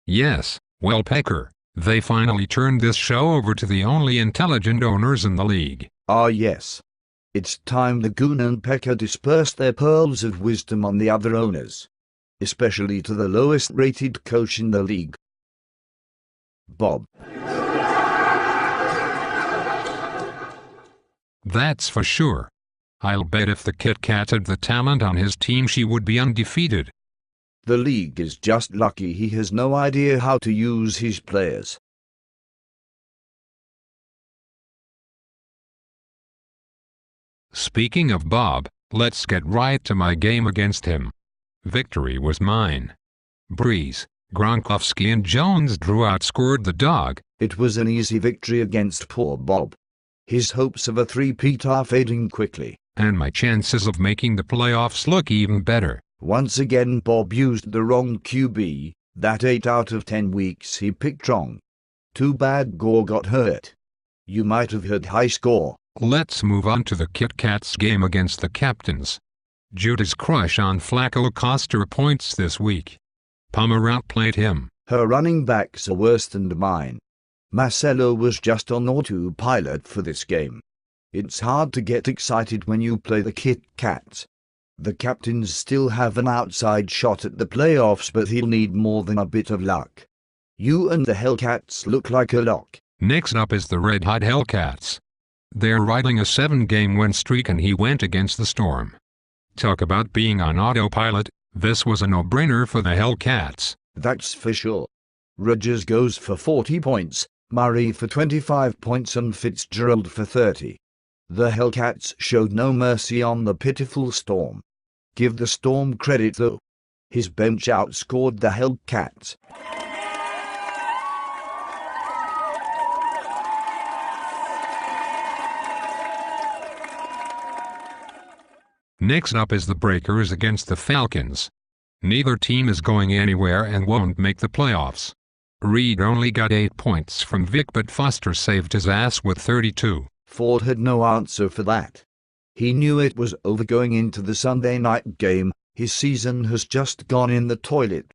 Yes, well, Pecker, they finally turned this show over to the only intelligent owners in the league. Ah yes. It's time the Goon and Pecker dispersed their pearls of wisdom on the other owners. Especially to the lowest rated coach in the league, Bob. That's for sure. I'll bet if the Kit Kat had the talent on his team she would be undefeated. The league is just lucky he has no idea how to use his players. Speaking of Bob, let's get right to my game against him. Victory was mine. Breeze, Gronkowski and Jones Drew outscored the dog. It was an easy victory against poor Bob. His hopes of a three-peat are fading quickly. And my chances of making the playoffs look even better. Once again Bob used the wrong QB. That 8 out of 10 weeks he picked wrong. Too bad Gore got hurt. You might have heard high score. Let's move on to the Kit Kats game against the captains. Judah's crush on Flacco cost her points this week. Palmer outplayed him. Her running backs are worse than mine. Marcelo was just on autopilot for this game. It's hard to get excited when you play the Kit Kats. The captains still have an outside shot at the playoffs, but he'll need more than a bit of luck. You and the Hellcats look like a lock. Next up is the Red Hot Hellcats. They're riding a 7-game win streak and he went against the Storm. Talk about being on autopilot, this was a no-brainer for the Hellcats. That's for sure. Rodgers goes for 40 points, Murray for 25 points and Fitzgerald for 30. The Hellcats showed no mercy on the pitiful Storm. Give the Storm credit though. His bench outscored the Hellcats. Next up is the Breakers against the Falcons. Neither team is going anywhere and won't make the playoffs. Reed only got 8 points from Vic, but Foster saved his ass with 32. Ford had no answer for that. He knew it was over going into the Sunday night game. His season has just gone in the toilet.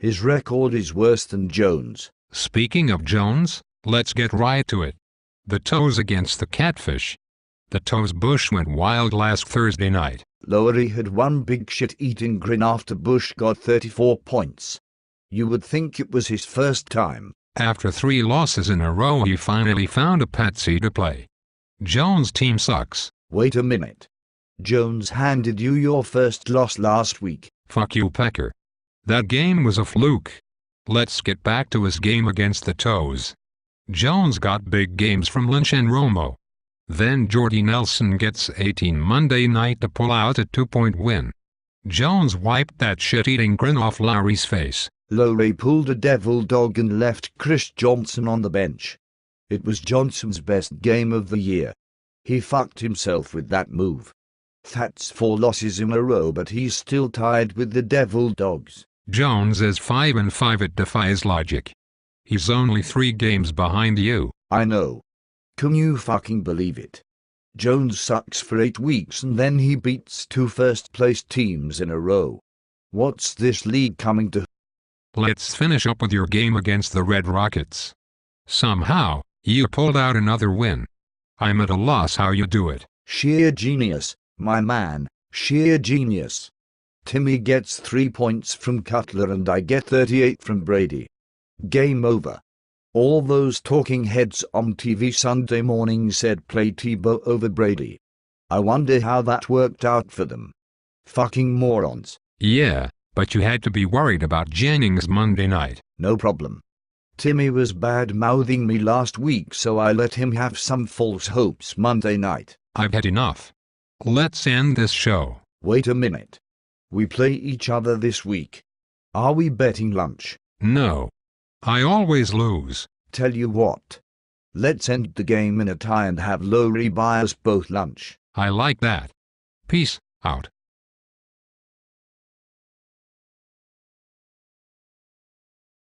His record is worse than Jones. Speaking of Jones, let's get right to it. The Toes against the Catfish. The Toes Bush went wild last Thursday night. Lowery had one big shit-eating grin after Bush got 34 points. You would think it was his first time. After 3 losses in a row he finally found a patsy to play. Jones' team sucks. Wait a minute. Jones handed you your first loss last week. Fuck you, Pecker. That game was a fluke. Let's get back to his game against the Toes. Jones got big games from Lynch and Romo. Then Jordy Nelson gets 18 Monday night to pull out a 2-point win. Jones wiped that shit-eating grin off Lowry's face. Lowry pulled a devil dog and left Chris Johnson on the bench. It was Johnson's best game of the year. He fucked himself with that move. That's 4 losses in a row, but he's still tied with the devil dogs. Jones is 5-5. It defies logic. He's only 3 games behind you. I know. Can you fucking believe it? Jones sucks for 8 weeks and then he beats 2 first-place teams in a row. What's this league coming to? Let's finish up with your game against the Red Rockets. Somehow, you pulled out another win. I'm at a loss how you do it. Sheer genius, my man, sheer genius. Timmy gets 3 points from Cutler and I get 38 from Brady. Game over. All those talking heads on TV Sunday morning said play Tebow over Brady. I wonder how that worked out for them. Fucking morons. Yeah, but you had to be worried about Jennings Monday night. No problem. Timmy was bad-mouthing me last week, so I let him have some false hopes Monday night. I've had enough. Let's end this show. Wait a minute. We play each other this week. Are we betting lunch? No. I always lose. Tell you what. Let's end the game in a tie and have Lowry buy us both lunch. I like that. Peace out.